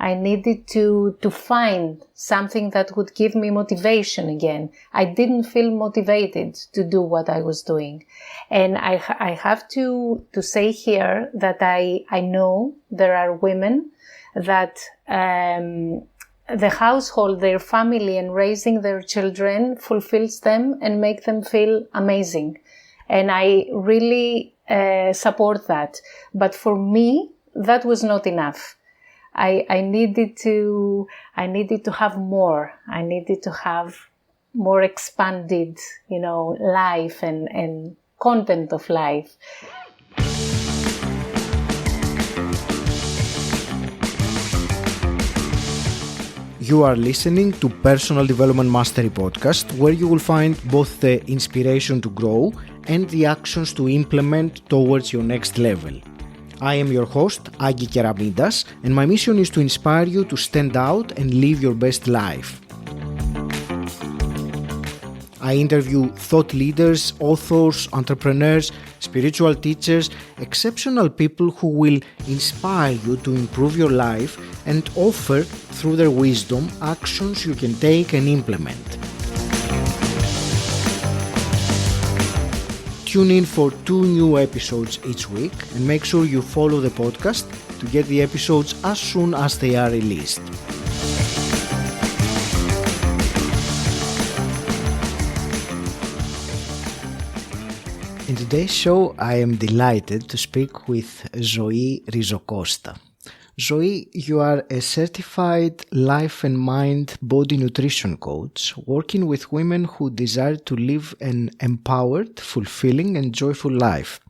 I needed to find something that would give me motivation again. I didn't feel motivated to do what I was doing. And I have to say here that I know there are women that the household, their family, and raising their children fulfills them and make them feel amazing. And I really support that. But for me, that was not enough. I needed to have more. I needed to have more expanded, life and content of life. You are listening to Personal Development Mastery Podcast, where you will find both the inspiration to grow and the actions to implement towards your next level. I am your host, 𝗁𝗁𝗂𝘆𝗀𝗃, and my mission is to inspire you to stand out and live your best life. I interview thought leaders, authors, entrepreneurs, spiritual teachers, exceptional people who will inspire you to improve your life and offer, through their wisdom, actions you can take and implement. Tune in for 2 new episodes each week and make sure you follow the podcast to get the episodes as soon as they are released. In today's show, I am delighted to speak with Zoe Ri. Zoe, you are a certified life and mind body nutrition coach working with women who desire to live an empowered, fulfilling and joyful life.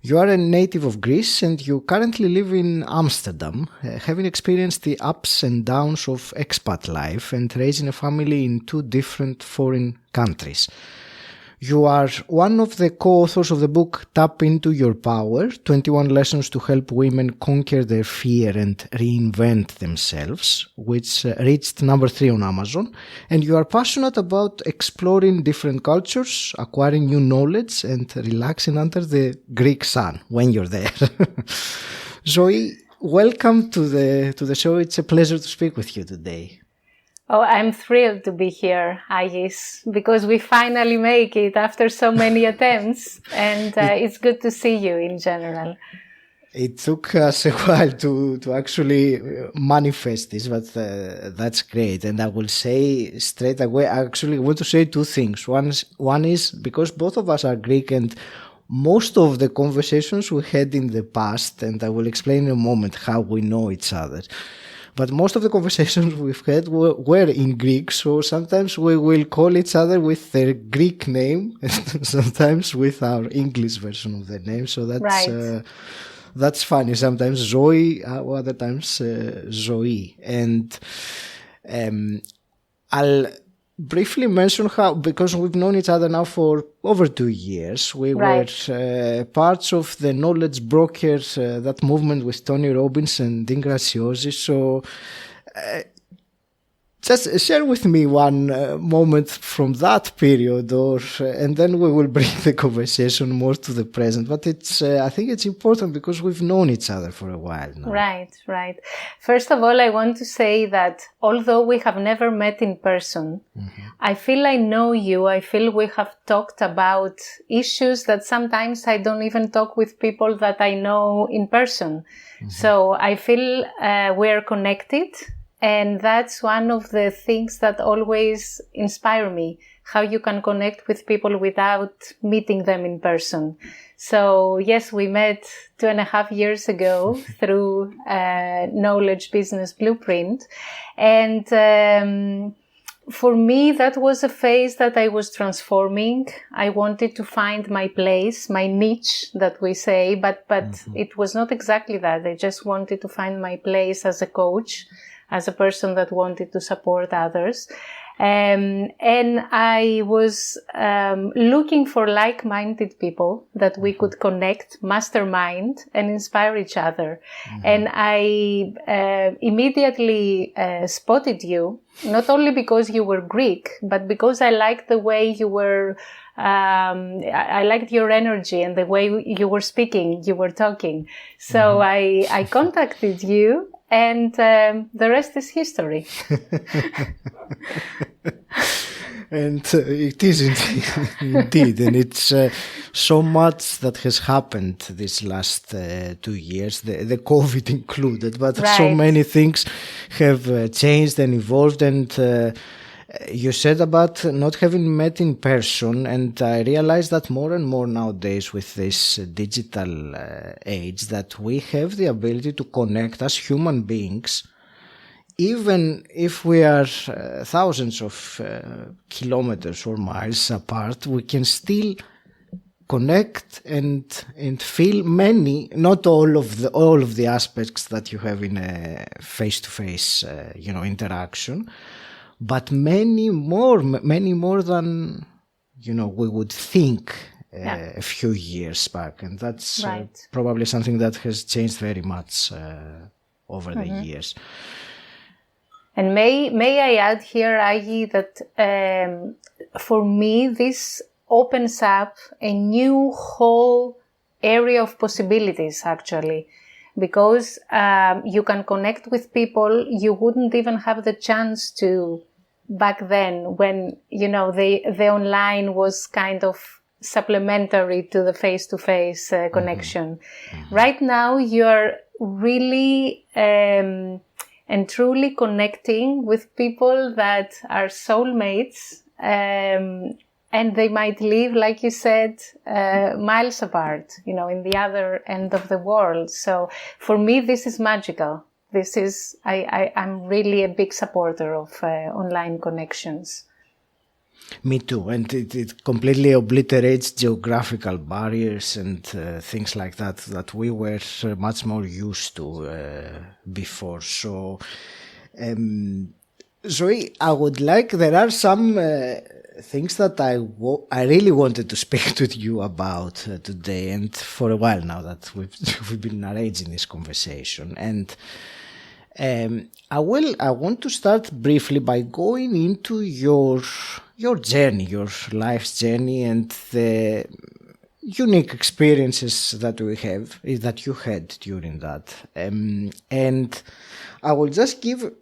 You are a native of Greece and you currently live in Amsterdam, having experienced the ups and downs of expat life and raising a family in 2 different foreign countries. You are one of the co-authors of the book Tap Into Your Power, 21 Lessons to Help Women Conquer Their Fear and Reinvent Themselves, which reached number 3 on Amazon. And you are passionate about exploring different cultures, acquiring new knowledge, and relaxing under the Greek sun when you're there. Zoe, welcome to the show. It's a pleasure to speak with you today. Oh, I'm thrilled to be here, Agis, because we finally make it after so many attempts, and it's good to see you in general. It took us a while to actually manifest this, but that's great. And I will say straight away, I actually want to say 2 things. One is because both of us are Greek, and most of the conversations we had in the past, and I will explain in a moment how we know each other, but most of the conversations we've had were in Greek, so sometimes we will call each other with their Greek name and sometimes with our English version of the name. So that's funny. Sometimes Zoe, other times Zoe. And I'll briefly mention how, because we've known each other now for over 2 years, we were parts of the knowledge brokers, that movement with Tony Robbins and Dean Graziosi. So just share with me one moment from that period, and then we will bring the conversation more to the present. But I think it's important because we've known each other for a while now. Right. First of all, I want to say that although we have never met in person, I feel I know you. I feel we have talked about issues that sometimes I don't even talk with people that I know in person. So I feel we're connected. And that's one of the things that always inspire me, how you can connect with people without meeting them in person. So yes, we met 2.5 years ago through Knowledge Business Blueprint. And for me, that was a phase that I was transforming. I wanted to find my place, my niche that we say, but it was not exactly that. I just wanted to find my place as a coach, as a person that wanted to support others. And I was looking for like-minded people that we could connect, mastermind, and inspire each other. And I immediately spotted you, not only because you were Greek, but because I liked the way you were, I liked your energy and the way you were speaking, you were talking. So I contacted you. and the rest is history. And it is indeed, and it's so much that has happened this last 2 years, the COVID included, but Right. so many things have changed and evolved. And you said about not having met in person, and I realize that more and more nowadays with this digital age, that we have the ability to connect as human beings. Even if we are thousands of kilometers or miles apart, we can still connect and feel many, not all of the aspects that you have in a face-to-face, interaction, but many more than we would think a few years back, and that's Right. probably something that has changed very much over the years. And may I add here, Agi, that for me this opens up a new whole area of possibilities, actually, because you can connect with people you wouldn't even have the chance to back then, when the online was kind of supplementary to the face-to-face connection. Mm-hmm. Right now, you're really and truly connecting with people that are soulmates, and they might live, like you said, miles apart, in the other end of the world. So for me, this is magical. This is, I'm really a big supporter of online connections. Me too, and it completely obliterates geographical barriers and things like that we were much more used to before. So, Zoe, I would like, there are some things that I really wanted to speak to you about today, and for a while now that we've been arranging this conversation. And I want to start briefly by going into your journey, your life's journey, and the unique experiences that you had during that. And I will just give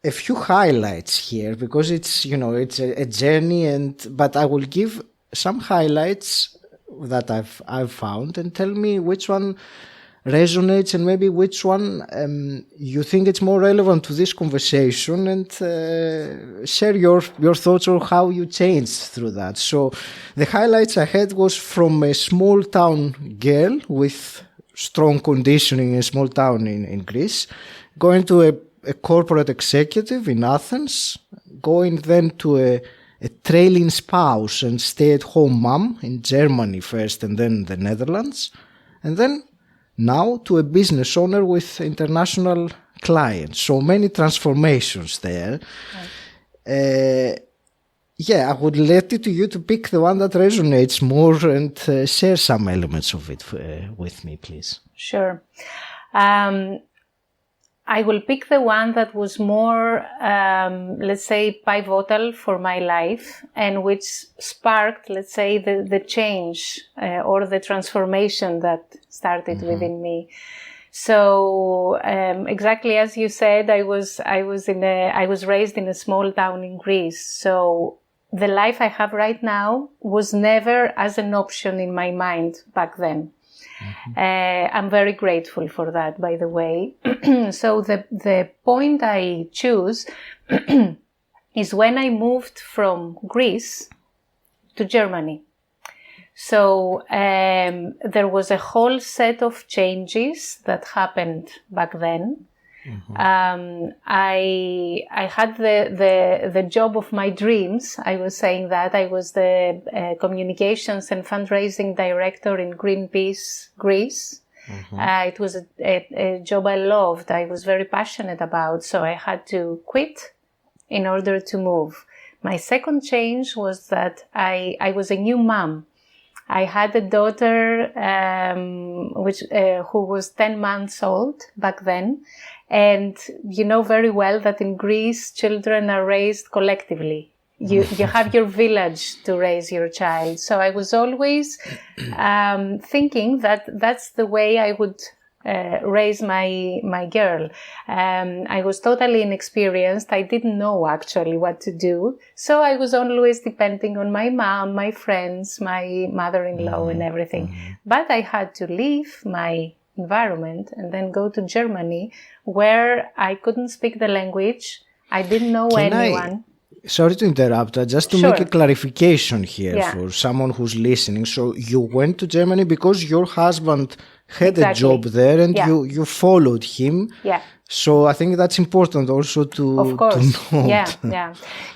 a few highlights here, because it's a journey, but I will give some highlights that I've found, and tell me which one resonates and maybe which one you think it's more relevant to this conversation, and share your thoughts or how you changed through that. So the highlights I had was from a small town girl with strong conditioning in a small town in Greece, going to a corporate executive in Athens, going then to a trailing spouse and stay-at-home mom in Germany first and then the Netherlands, and then now to a business owner with international clients. So many transformations there. Right. I would let it to you to pick the one that resonates more and share some elements of it with me, please. Sure. I will pick the one that was more, let's say, pivotal for my life, and which sparked, let's say, the change or the transformation that started within me. So, exactly as you said, I was raised in a small town in Greece. So the life I have right now was never as an option in my mind back then. I'm very grateful for that, by the way. So the point I choose is when I moved from Greece to Germany. So there was a whole set of changes that happened back then. I had the job of my dreams. I was saying that I was the communications and fundraising director in Greenpeace, Greece. It was a job I loved. I was very passionate about, so I had to quit in order to move. My second change was that I was a new mom. I had a daughter who was 10 months old back then. And you know very well that in Greece, children are raised collectively. You have your village to raise your child. So I was always thinking that that's the way I would raise my girl. I was totally inexperienced. I didn't know actually what to do. So I was always depending on my mom, my friends, my mother-in-law and everything. But I had to leave my environment and then go to Germany, where I couldn't speak the language. I didn't know anyone. Sorry to interrupt, just to make a clarification here for someone who's listening. So you went to Germany because your husband had a job there and you followed him. Yeah. So I think that's important also to note.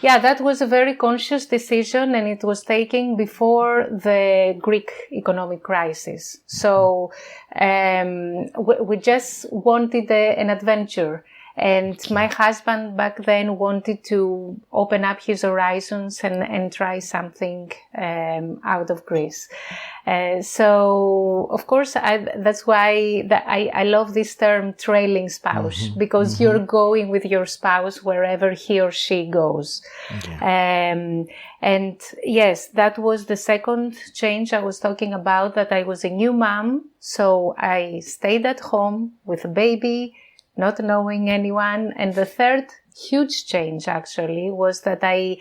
Yeah, that was a very conscious decision, and it was taken before the Greek economic crisis. So we just wanted an adventure. And my husband back then wanted to open up his horizons and try something out of Greece. So, of course, that's why I love this term trailing spouse, because you're going with your spouse wherever he or she goes. And yes, that was the second change I was talking about, that I was a new mom. So I stayed at home with a baby, not knowing anyone. And the third huge change actually was that I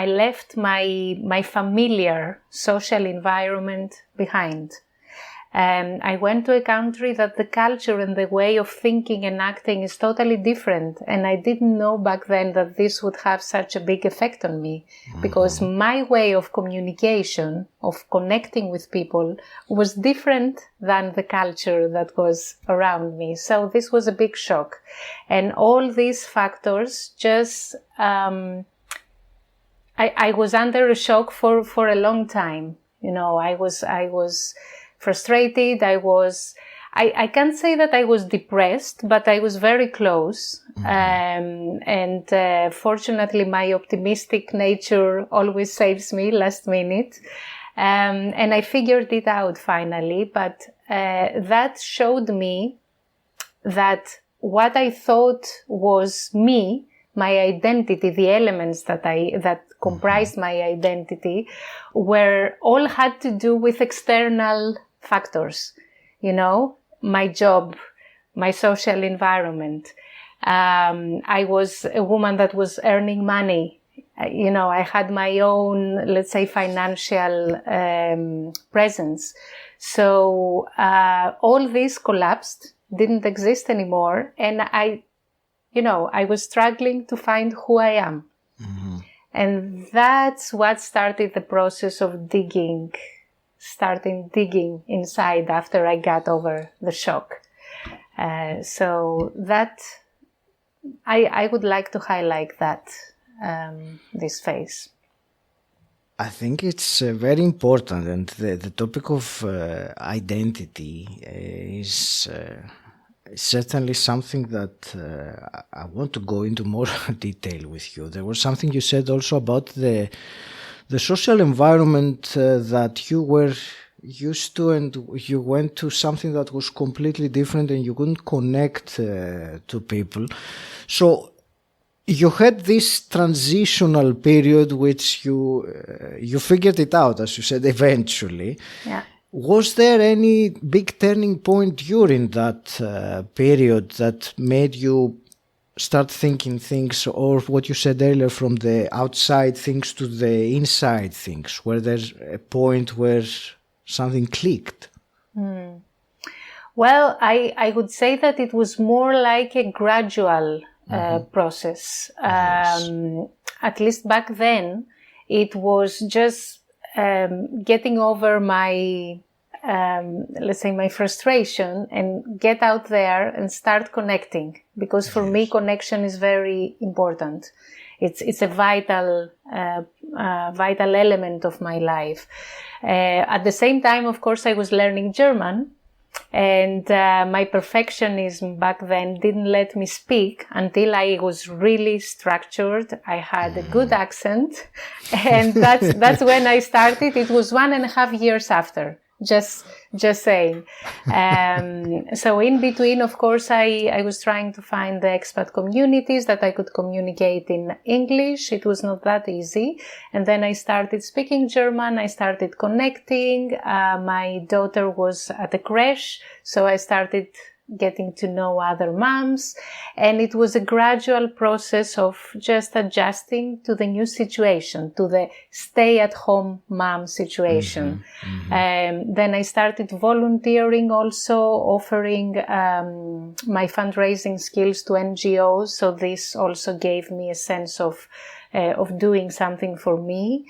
left my familiar social environment behind. I went to a country that the culture and the way of thinking and acting is totally different. And I didn't know back then that this would have such a big effect on me, because my way of communication, of connecting with people, was different than the culture that was around me. So this was a big shock. And all these factors just, I was under a shock for a long time. You know, I was frustrated. I can't say that I was depressed, but I was very close. And fortunately, my optimistic nature always saves me last minute. And I figured it out finally. But that showed me that what I thought was me, my identity, the elements that comprised my identity, all had to do with external factors, you know, my job, my social environment. I was a woman that was earning money. You know, I had my own, let's say, financial presence. So all this collapsed, didn't exist anymore. And I was struggling to find who I am. And that's what started the process of digging inside after I got over the shock. So that, I would like to highlight that, this phase. I think it's very important, and the topic of identity is certainly something that I want to go into more detail with you. There was something you said also about the social environment that you were used to, and you went to something that was completely different and you couldn't connect to people. So you had this transitional period which you figured it out, as you said, eventually. Yeah. Was there any big turning point during that period that made you start thinking things, or what you said earlier, from the outside things to the inside things? Where there's a point where something clicked? Well, I would say that it was more like a gradual process. Yes. At least back then, it was just getting over my, let's say, my frustration and get out there and start connecting. Because for me, connection is very important. It's a vital element of my life. At the same time, of course, I was learning German. And my perfectionism back then didn't let me speak until I was really structured. I had a good accent. And that's when I started. It was 1.5 years after Just saying. So in between, of course, I was trying to find the expat communities that I could communicate in English. It was not that easy. And then I started speaking German. I started connecting. My daughter was at a creche, so I started getting to know other moms, and it was a gradual process of just adjusting to the new situation, to the stay-at-home mom situation. Then I started volunteering, also offering my fundraising skills to NGOs, so this also gave me a sense of doing something for me.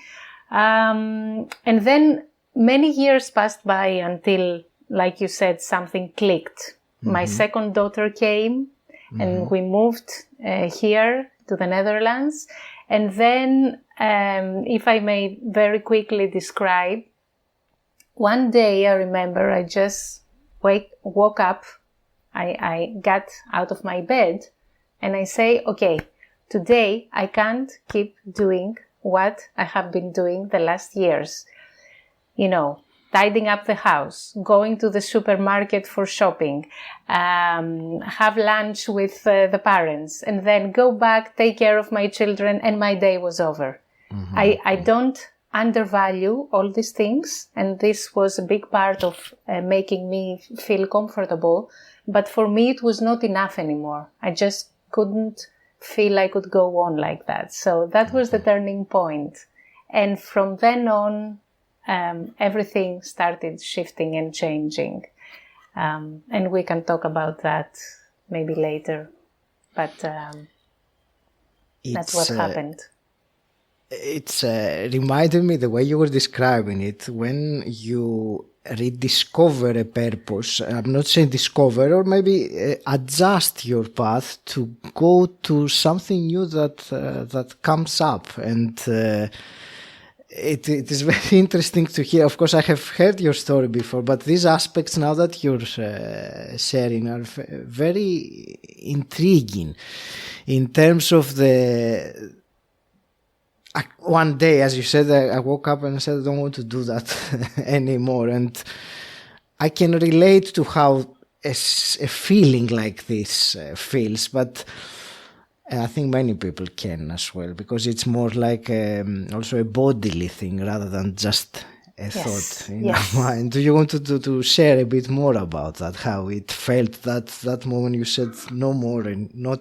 And then many years passed by until, like you said, something clicked. My second daughter came and we moved here to the Netherlands. And then, if I may very quickly describe, one day I remember I just woke up, I got out of my bed and I say, okay, today I can't keep doing what I have been doing the last years. Tidying up the house, going to the supermarket for shopping, have lunch with the parents, and then go back, take care of my children, and my day was over. I don't undervalue all these things, and this was a big part of making me feel comfortable. But for me, it was not enough anymore. I just couldn't feel I could go on like that. So that was the turning point. And from then on, everything started shifting and changing. And we can talk about that maybe later. But that's what happened. It's reminded me the way you were describing it, when you rediscover a purpose. I'm not saying discover, or maybe adjust your path to go to something new that comes up. And it is very interesting to hear. Of course, I have heard your story before, but these aspects now that you're sharing are very intriguing in terms of the... One day, as you said, I woke up and I said, I don't want to do that anymore. And I can relate to how a feeling like this feels, but I think many people can as well, because it's more like also a bodily thing rather than just a thought in our mind. Do you want to share a bit more about that, how it felt that moment you said no more and not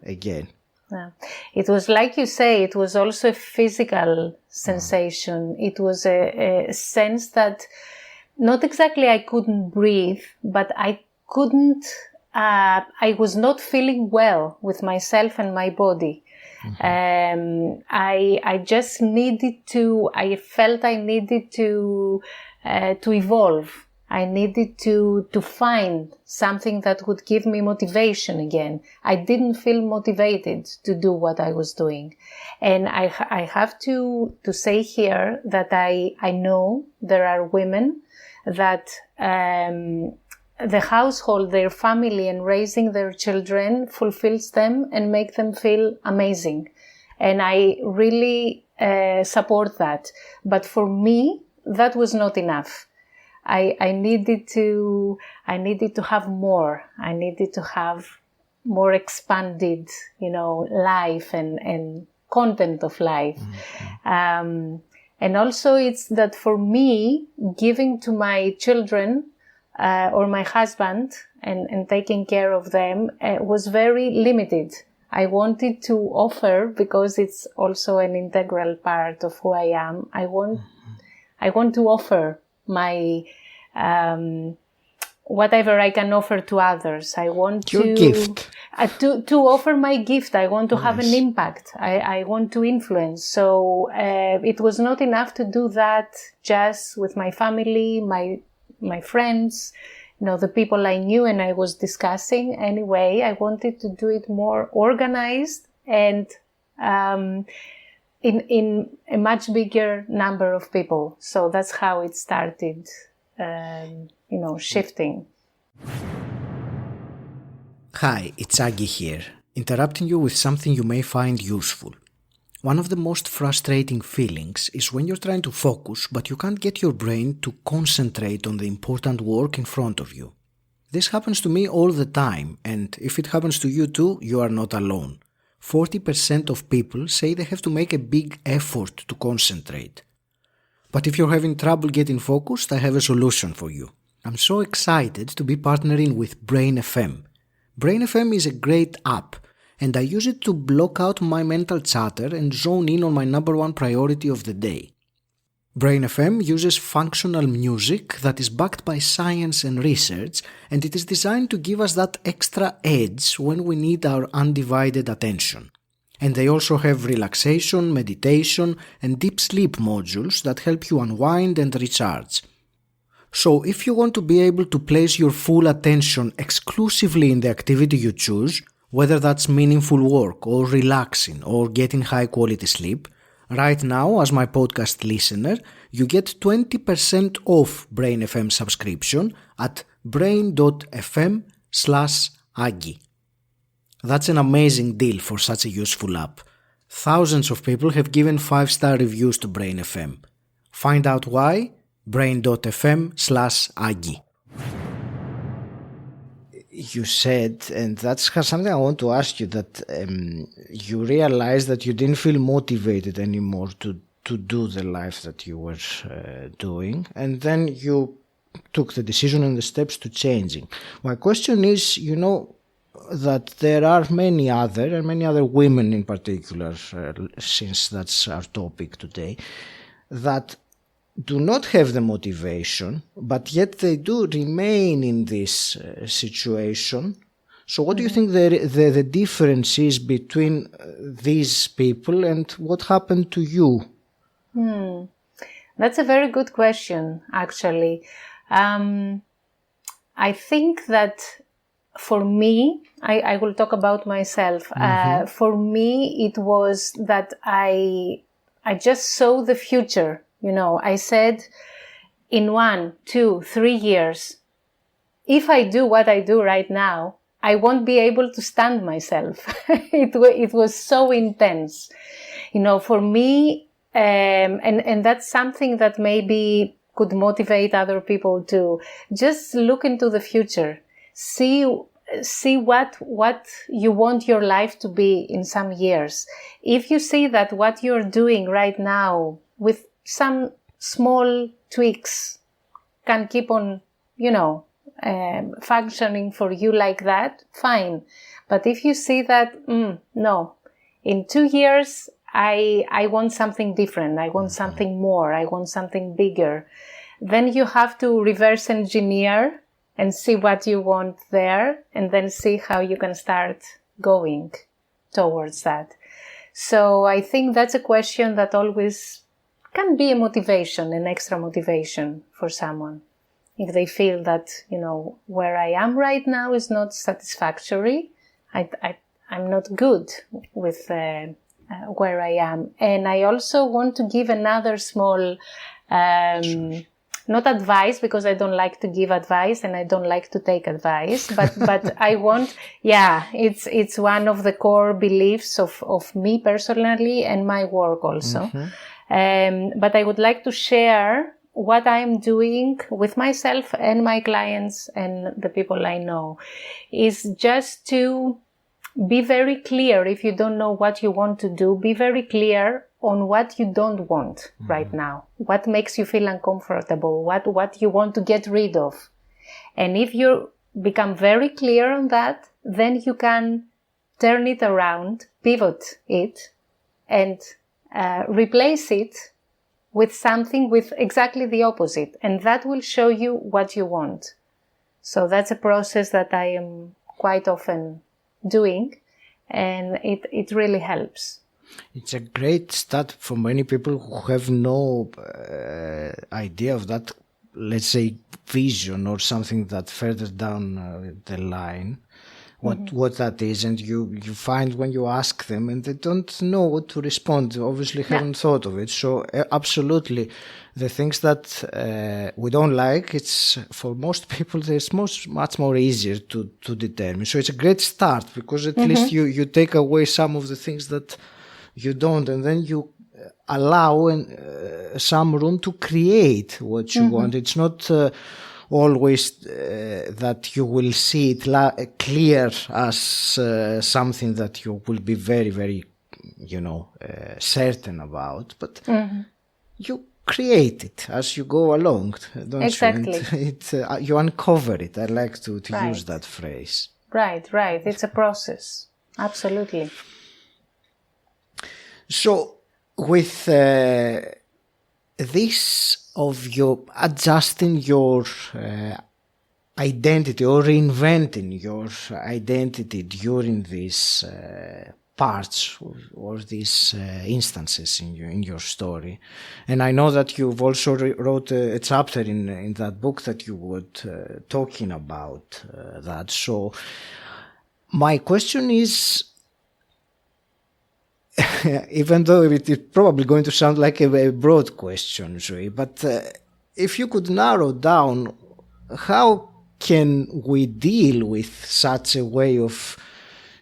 again? Yeah. It was like you say, it was also a physical sensation. It was a sense that not exactly I couldn't breathe, but I was not feeling well with myself and my body. I just needed to, I felt I needed to evolve. I needed to find something that would give me motivation again. I didn't feel motivated to do what I was doing. And I have to say here that I know there are women that the household, their family, and raising their children fulfills them and make them feel amazing. And I really support that. But for me, that was not enough. I needed to have more. I needed to have more expanded, life and content of life. And also it's that for me, giving to my children or my husband and taking care of them was very limited. I wanted to offer, because it's also an integral part of who I am, I want to offer my whatever I can offer to others. I want your gift. To offer my gift. I want to have an impact. I want to influence. So it was not enough to do that just with my family, my friends, the people I knew and I was discussing. Anyway, I wanted to do it more organized and in a much bigger number of people. So that's how it started, shifting. Hi, it's Agi here, interrupting you with something you may find useful. One of the most frustrating feelings is when you're trying to focus, but you can't get your brain to concentrate on the important work in front of you. This happens to me all the time, and if it happens to you too, you are not alone. 40% of people say they have to make a big effort to concentrate. But if you're having trouble getting focused, I have a solution for you. I'm so excited to be partnering with Brain FM. Brain FM is a great app, and I use it to block out my mental chatter and zone in on my number one priority of the day. Brain FM uses functional music that is backed by science and research, and it is designed to give us that extra edge when we need our undivided attention. And they also have relaxation, meditation, and deep sleep modules that help you unwind and recharge. So if you want to be able to place your full attention exclusively in the activity you choose, whether that's meaningful work or relaxing or getting high quality sleep, right now as my podcast listener, you get 20% off Brain FM subscription at brain.fm/Aggie. That's an amazing deal for such a useful app. Thousands of people have given 5-star reviews to Brain FM. Find out why? brain.fm/Aggie. You said, and that's something I want to ask you, that you realized that you didn't feel motivated anymore to do the life that you were doing, and then you took the decision and the steps to changing. My question is, that there are many other women in particular, since that's our topic today, that do not have the motivation, but yet they do remain in this situation. So what do you think the difference is between these people and what happened to you? That's a very good question, actually. I think that for me, I will talk about myself. For me, it was that I just saw the future. I said in 1, 2, 3 years, if I do what I do right now, I won't be able to stand myself. It was so intense, for me. And that's something that maybe could motivate other people to just look into the future. See what you want your life to be in some years. If you see that what you're doing right now with some small tweaks can keep on, functioning for you like that, fine. But if you see that, no, in 2 years, I want something different. I want something more. I want something bigger. Then you have to reverse engineer and see what you want there, and then see how you can start going towards that. So I think that's a question that always can be a motivation, an extra motivation for someone. If they feel that, where I am right now is not satisfactory, I'm not good with where I am. And I also want to give another small, not advice, because I don't like to give advice and I don't like to take advice, but I want, it's one of the core beliefs of me personally and my work also. But I would like to share what I'm doing with myself and my clients and the people I know, is just to be very clear. If you don't know what you want to do, be very clear on what you don't want right now. What makes you feel uncomfortable? What you want to get rid of? And if you become very clear on that, then you can turn it around, pivot it, and replace it with something with exactly the opposite. And that will show you what you want. So that's a process that I am quite often doing, and it really helps. It's a great start for many people who have no idea of that, let's say, vision or something that further down the line, what that is. And you find when you ask them and they don't know what to respond, obviously haven't thought of it. So absolutely, the things that we don't like, it's for most people, it's much more easier to determine. So it's a great start, because at least you take away some of the things that you don't, and then you allow some room to create what you want. It's not always that you will see it clear as something that you will be very, very, certain about, but you create it as you go along, don't Exactly. you? You uncover it. I like to Right. use that phrase. Right. It's a process. Absolutely. So with this of your adjusting your identity or reinventing your identity during these parts or these instances in your story, and I know that you've also wrote a chapter in that book that you were talking about that. So my question is, even though it is probably going to sound like a broad question, Zoe, but if you could narrow down, how can we deal with such a way of,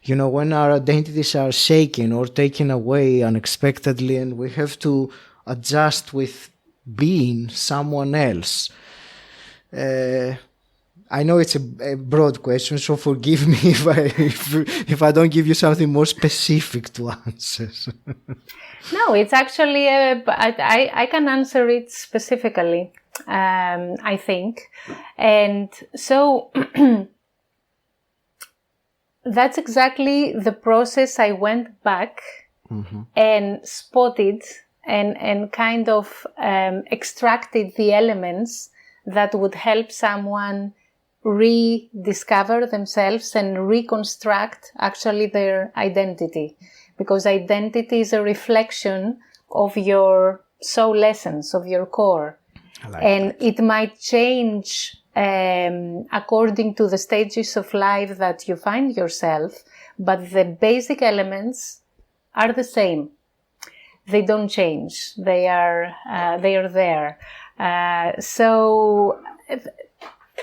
when our identities are shaken or taken away unexpectedly and we have to adjust with being someone else? I know it's a broad question, so forgive me if I don't give you something more specific to answer. No, it's actually, I can answer it specifically, I think. And so that's exactly the process I went back and spotted and kind of extracted the elements that would help someone rediscover themselves and reconstruct actually their identity. Because identity is a reflection of your soul essence, of your core. And it might change according to the stages of life that you find yourself, but the basic elements are the same. They don't change. They are there. So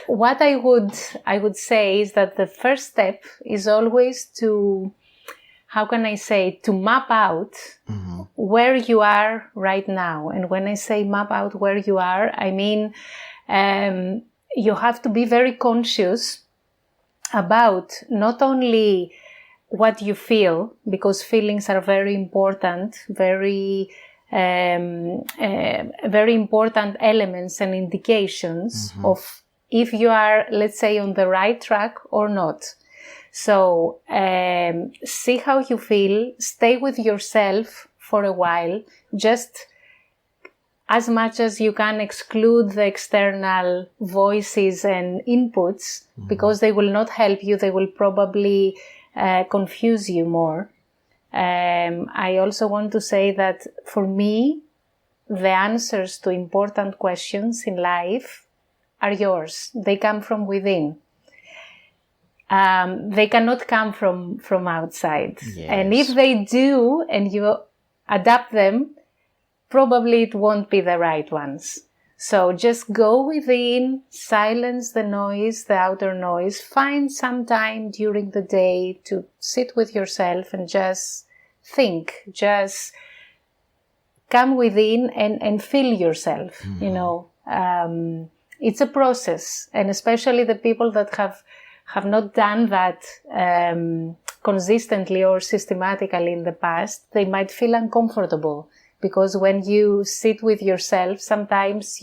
what I would say is that the first step is always to, to map out where you are right now. And when I say map out where you are, I mean, you have to be very conscious about not only what you feel, because feelings are very important, very important elements and indications of if you are, let's say, on the right track or not. So see how you feel, stay with yourself for a while, just as much as you can exclude the external voices and inputs, because they will not help you, they will probably confuse you more. I also want to say that for me, the answers to important questions in life are yours. They come from within. They cannot come from outside. Yes. And if they do, and you adapt them, probably it won't be the right ones. So just go within, silence the noise, the outer noise, find some time during the day to sit with yourself and just think, just come within and feel yourself, it's a process. And especially the people that have not done that consistently or systematically in the past, they might feel uncomfortable. Because when you sit with yourself, sometimes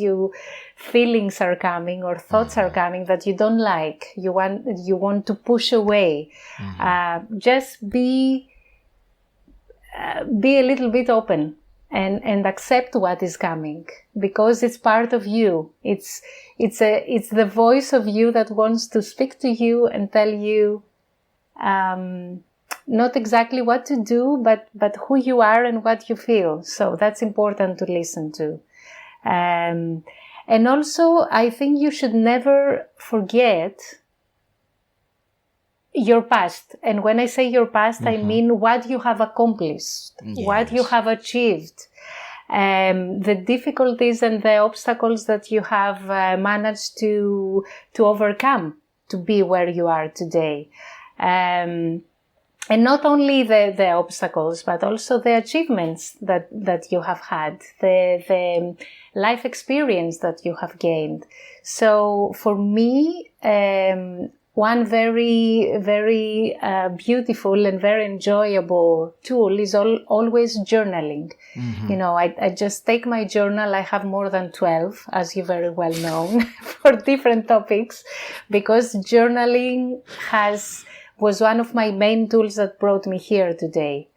feelings are coming or thoughts are coming that you don't like. You want to push away. Just be a little bit open and accept what is coming, because it's part of you. It's the voice of you that wants to speak to you and tell you not exactly what to do, but who you are and what you feel. So that's important to listen to. And also, I think you should never forget your past. And when I say your past, I mean what you have accomplished, what you have achieved, the difficulties and the obstacles that you have managed to overcome to be where you are today. And not only the obstacles, but also the achievements that you have had, the life experience that you have gained. So for me, one very, very beautiful and very enjoyable tool is always journaling. Mm-hmm. You know, I just take my journal. I have more than 12, as you very well know, for different topics, because journaling was one of my main tools that brought me here today.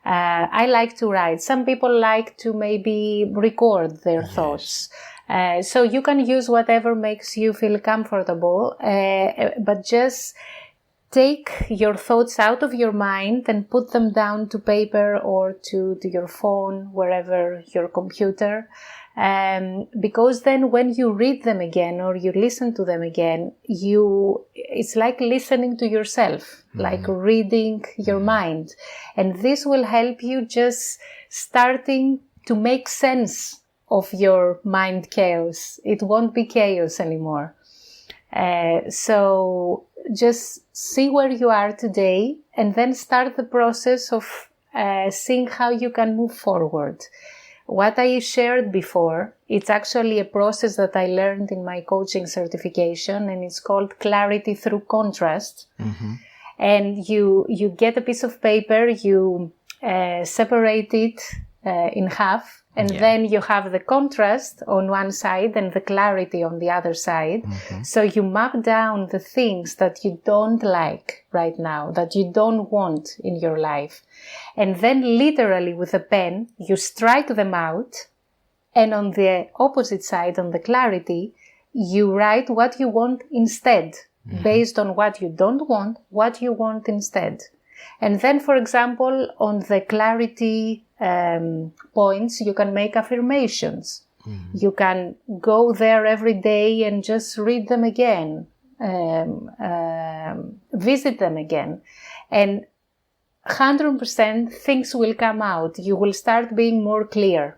I like to write. Some people like to maybe record their thoughts. So you can use whatever makes you feel comfortable, but just take your thoughts out of your mind and put them down to paper or to your phone, wherever, your computer. Because then when you read them again or you listen to them again, it's like listening to yourself, like reading your mind. And this will help you just starting to make sense of your mind chaos. It won't be chaos anymore. So just see where you are today and then start the process of seeing how you can move forward. What I shared before, it's actually a process that I learned in my coaching certification, and it's called clarity through contrast. Mm-hmm. And you get a piece of paper, you separate it in half, and then you have the contrast on one side and the clarity on the other side. Mm-hmm. So you map down the things that you don't like right now, that you don't want in your life. And then literally with a pen, you strike them out. And on the opposite side, on the clarity, you write what you want instead, based on what you don't want, what you want instead. And then, for example, on the clarity points, you can make affirmations. Mm-hmm. You can go there every day and just read them again, visit them again. And 100% things will come out. You will start being more clear.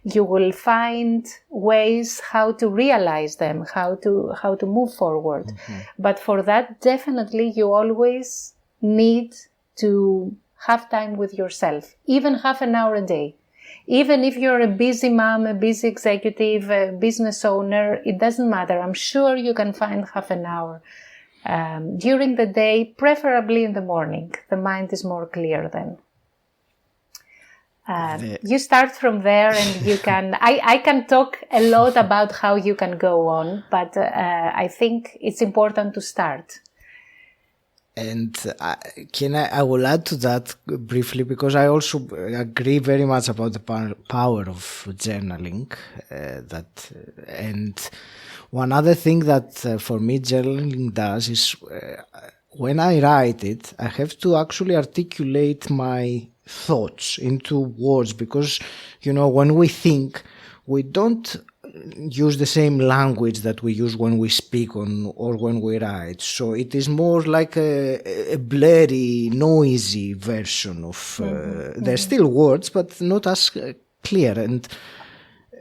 You will find ways how to realize them, how to move forward. Mm-hmm. But for that, definitely you always need to have time with yourself, even half an hour a day. Even if you're a busy mom, a busy executive, a business owner, it doesn't matter. I'm sure you can find half an hour during the day, preferably in the morning. The mind is more clear then. You start from there, and you can, I can talk a lot about how you can go on, but I think it's important to start. And I will add to that briefly, because I also agree very much about the power of journaling. And one other thing that for me journaling does is when I write it, I have to actually articulate my thoughts into words, because, you know, when we think, we don't use the same language that we use when we speak or when we write. So it is more like a blurry, noisy version of, there's still words, but not as clear. And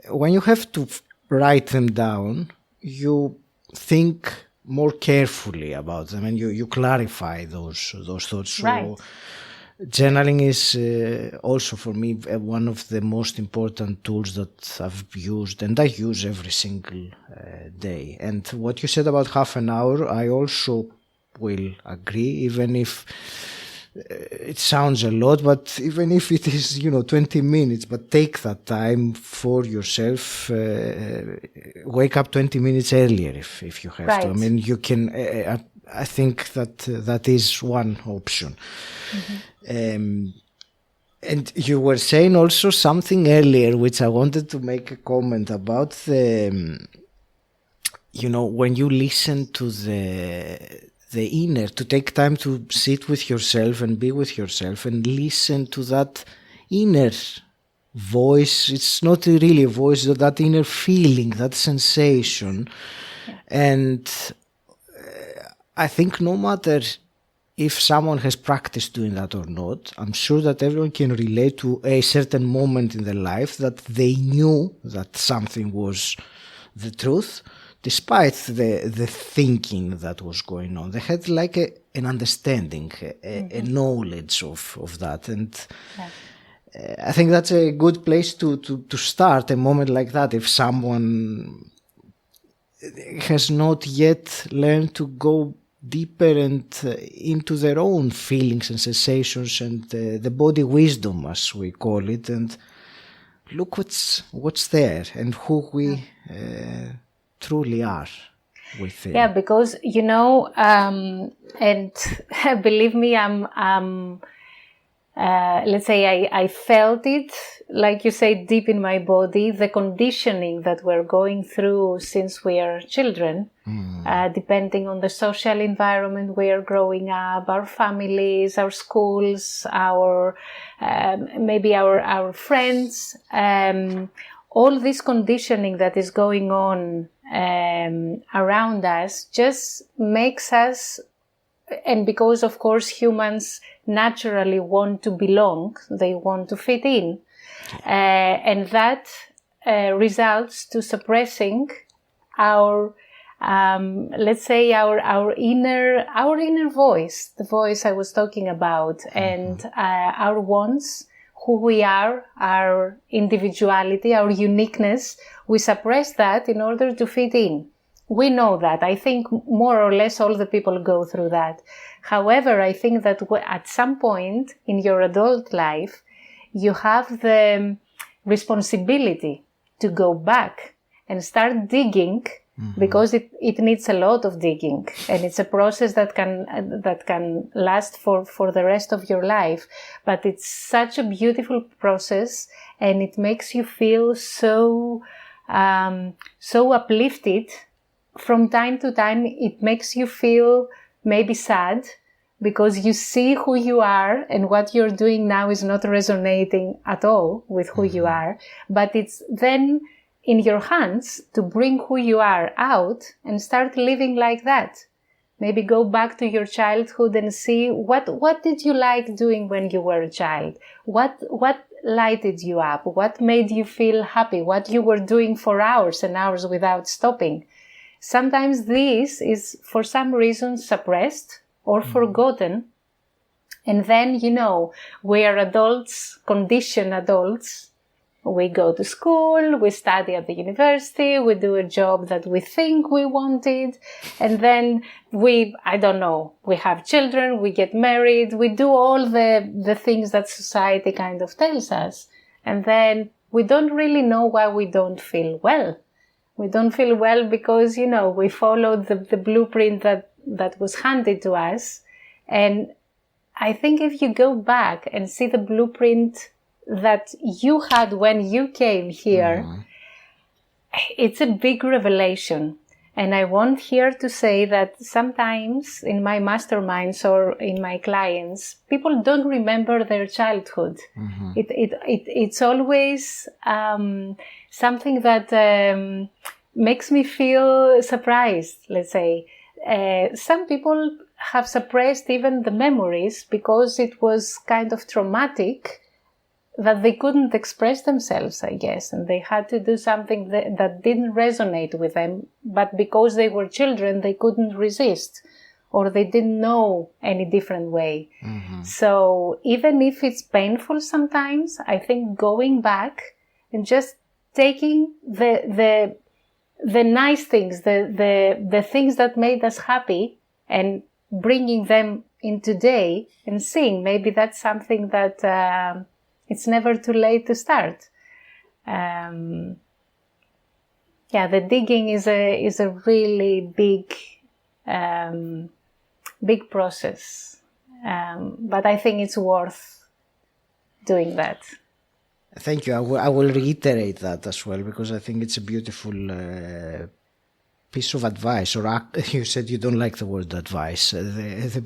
when you have to write them down, you think more carefully about them and you clarify those thoughts. Right. So journaling is also for me one of the most important tools that I've used, and I use every single day. And what you said about half an hour, I also will agree, even if it sounds a lot, but even if it is, 20 minutes, but take that time for yourself. Wake up 20 minutes earlier if you have to. I mean, you can, I think that is one option. Mm-hmm. And you were saying also something earlier, which I wanted to make a comment about when you listen to the inner, to take time to sit with yourself and be with yourself and listen to that inner voice. It's not really a voice, that inner feeling, that sensation. Yeah. And I think no matter if someone has practiced doing that or not, I'm sure that everyone can relate to a certain moment in their life that they knew that something was the truth, despite the thinking that was going on, they had like an understanding, a knowledge of that. And I think that's a good place to start a moment like that. If someone has not yet learned to go deeper and into their own feelings and sensations and the body wisdom, as we call it, and look what's there and who we truly are within. Yeah, because and believe me, I'm let's say I felt it, like you say, deep in my body, the conditioning that we're going through since we are children, depending on the social environment we are growing up, our families, our schools, our maybe our friends, all this conditioning that is going on around us just makes us, and because of course humans naturally want to belong, they want to fit in, and that results to suppressing our let's say our inner voice, the voice I was talking about, and our wants, who we are, our individuality, our uniqueness. We suppress that in order to fit in. We know that. I think more or less all the people go through that. However, I think that at some point in your adult life, you have the responsibility to go back and start digging, because it needs a lot of digging, and it's a process that can last for the rest of your life. But it's such a beautiful process, and it makes you feel so uplifted. From time to time, it makes you feel maybe sad, because you see who you are and what you're doing now is not resonating at all with who you are. But it's then in your hands to bring who you are out and start living like that. Maybe go back to your childhood and see what did you like doing when you were a child? What lighted you up? What made you feel happy? What you were doing for hours and hours without stopping? Sometimes this is for some reason suppressed or forgotten. And then, we are adults, conditioned adults. We go to school, we study at the university, we do a job that we think we wanted. And then we have children, we get married, we do all the things that society kind of tells us. And then we don't really know why we don't feel well. We don't feel well because, we followed the blueprint that was handed to us. And I think if you go back and see the blueprint that you had when you came here, it's a big revelation. And I want here to say that sometimes in my masterminds or in my clients, people don't remember their childhood. It's always something that makes me feel surprised, let's say. Some people have suppressed even the memories because it was kind of traumatic, that they couldn't express themselves, I guess, and they had to do something that didn't resonate with them, but because they were children, they couldn't resist, or they didn't know any different way. So even if it's painful sometimes, I think going back and just taking the nice things, the things that made us happy, and bringing them in today and seeing, maybe that's something that it's never too late to start. The digging is a really big process, but I think it's worth doing that. Thank you. I will reiterate that as well, because I think it's a beautiful piece of advice, or you said you don't like the word advice, the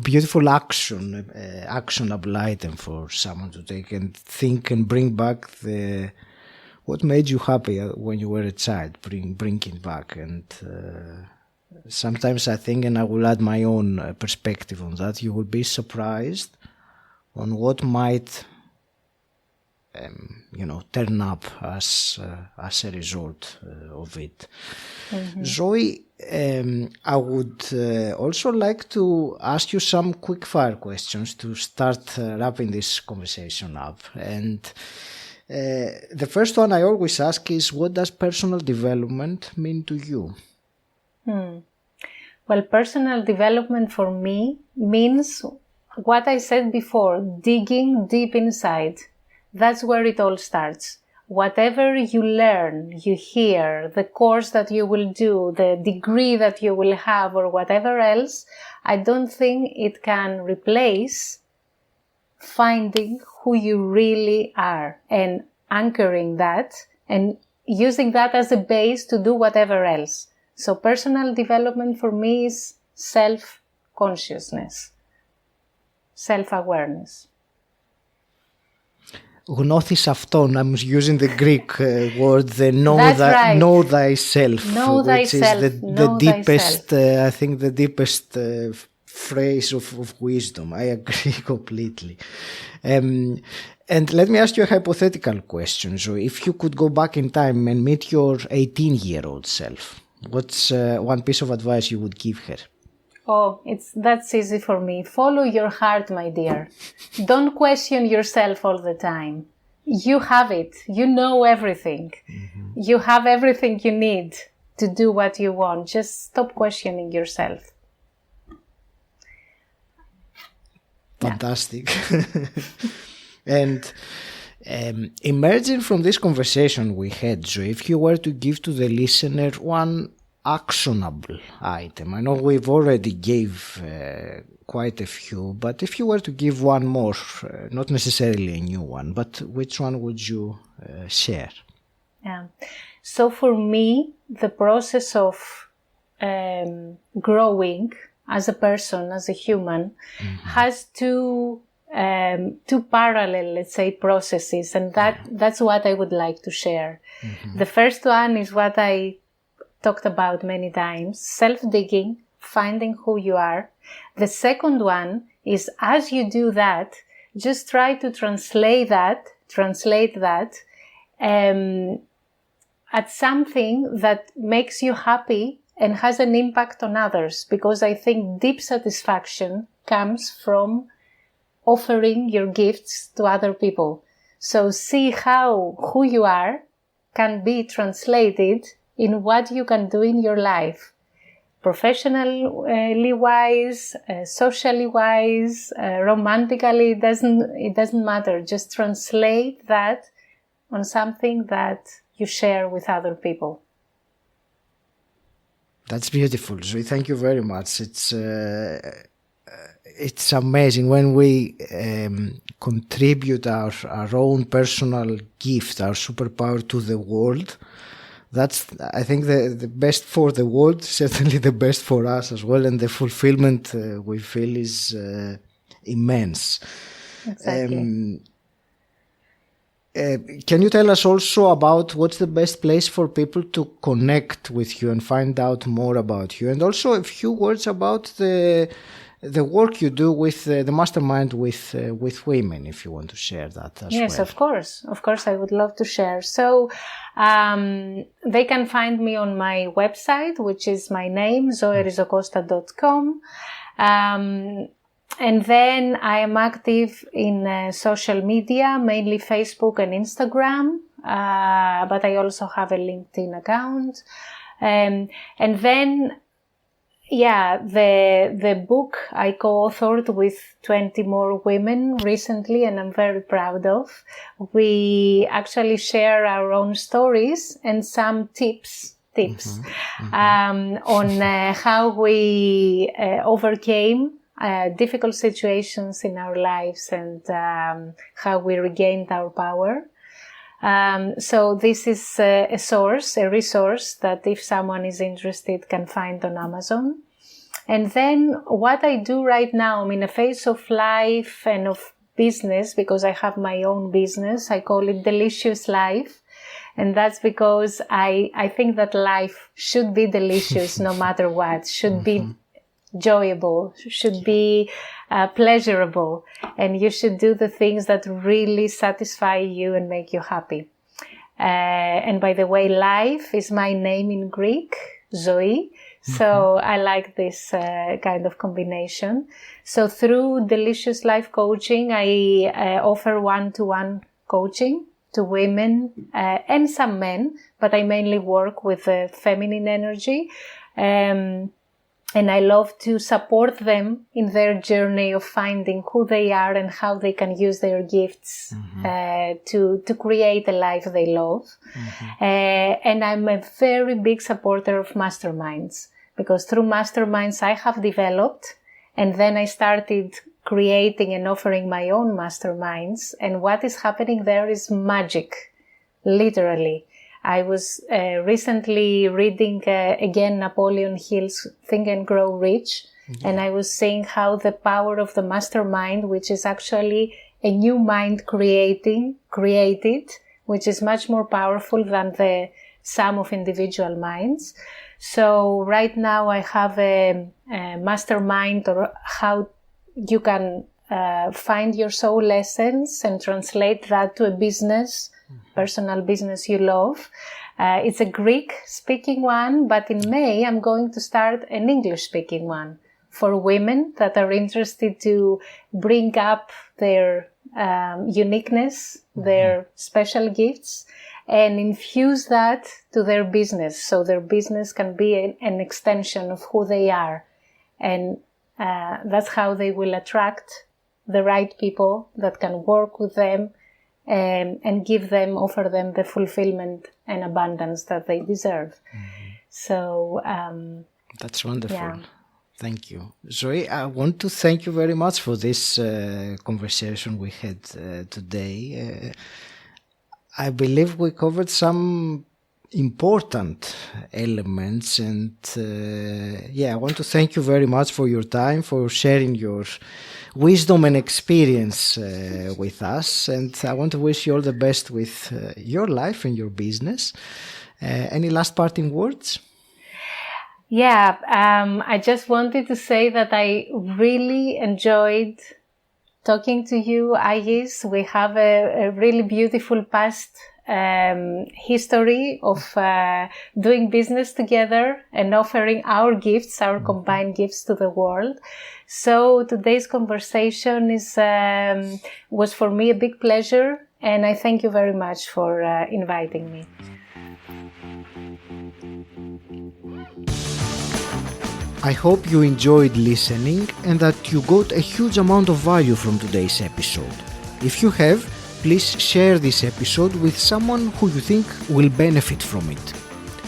beautiful actionable item for someone to take and think and bring back what made you happy when you were a child, bring it back. And sometimes I think, and I will add my own perspective on that, you will be surprised on what might turn up as a result of it. Zoe, I would also like to ask you some quick fire questions to start wrapping this conversation up. And the first one I always ask is, what does personal development mean to you? Well, personal development for me means what I said before, digging deep inside. That's where it all starts. Whatever you learn, you hear, the course that you will do, the degree that you will have, or whatever else, I don't think it can replace finding who you really are and anchoring that and using that as a base to do whatever else. So personal development for me is self-consciousness, self-awareness. Γνώθεις αυτόν. I'm using the Greek word, the know thyself, which is the deepest, I think the deepest phrase of wisdom. I agree completely. And let me ask you a hypothetical question. So if you could go back in time and meet your 18-year-old self, what's one piece of advice you would give her? Oh, that's easy for me. Follow your heart, my dear. Don't question yourself all the time. You have it. You know everything. You have everything you need to do what you want. Just stop questioning yourself. Fantastic. And emerging from this conversation we had, so if you were to give to the listener one actionable item, I know we've already gave quite a few, but if you were to give one more, not necessarily a new one, but which one would you share? Yeah. So for me, the process of growing as a person, as a human, has two parallel, let's say, processes, and that's what I would like to share. The first one is what I talked about many times, self-digging, finding who you are. The second one is, as you do that, just try to translate that at something that makes you happy and has an impact on others, because I think deep satisfaction comes from offering your gifts to other people. So see how who you are can be translated in what you can do in your life, professionally wise, socially wise, romantically. It doesn't matter. Just translate that on something that you share with other people. That's beautiful, Zoe. Thank you very much. It's amazing when we contribute our own personal gift, our superpower to the world. That's, I think, the best for the world, certainly the best for us as well, and the fulfillment we feel is immense. Exactly. Can you tell us also about what's the best place for people to connect with you and find out more about you? And also a few words about the work you do with the mastermind with women, if you want to share that as well. Yes, of course. Of course, I would love to share. So they can find me on my website, which is my name, 𝗁𝗶𝗂𝘀.com. And then I am active in social media, mainly Facebook and Instagram, but I also have a LinkedIn account. And then, the book I co-authored with 20 more women recently, and I'm very proud of. We actually share our own stories and some tips on how we overcame difficult situations in our lives and how we regained our power. So this is a resource that if someone is interested can find on Amazon. And then what I do right now, I'm in a phase of life and of business because I have my own business. I call it Delicious Life. And that's because I think that life should be delicious no matter what, should be enjoyable, should be pleasurable, and you should do the things that really satisfy you and make you happy. And by the way, life is my name in Greek, Zoe. So I like this kind of combination. So through Delicious Life Coaching, I offer one-to-one coaching to women and some men, but I mainly work with the feminine energy. And I love to support them in their journey of finding who they are and how they can use their gifts to create a life they love. And I'm a very big supporter of masterminds, because through masterminds I have developed, and then I started creating and offering my own masterminds. And what is happening there is magic, literally. I was recently reading again Napoleon Hill's Think and Grow Rich, and I was saying how the power of the mastermind, which is actually a new mind created, which is much more powerful than the sum of individual minds. So right now I have a mastermind, or how you can find your soul essence and translate that to a business, personal business you love. It's a Greek-speaking one, but in May I'm going to start an English-speaking one for women that are interested to bring up their uniqueness, their special gifts, and infuse that to their business, so their business can be an extension of who they are. And that's how they will attract the right people that can work with them and offer them the fulfillment and abundance that they deserve. So that's wonderful. Yeah. Thank you. Zoe, I want to thank you very much for this conversation we had today. I believe we covered some important elements, and I want to thank you very much for your time, for sharing your wisdom and experience with us, and I want to wish you all the best with your life and your business. Any last parting words? Yeah, I just wanted to say that I really enjoyed talking to you, Agis. We have a really beautiful past history of doing business together and offering our gifts, our combined gifts to the world. So today's conversation was for me a big pleasure, and I thank you very much for inviting me. I hope you enjoyed listening and that you got a huge amount of value from today's episode. If you have, please share this episode with someone who you think will benefit from it.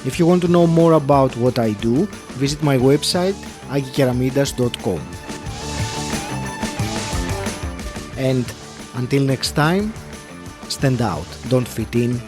If you want to know more about what I do, visit my website 𝗷𝗲𝘃𝗆𝗄𝗏. And until next time, stand out, don't fit in,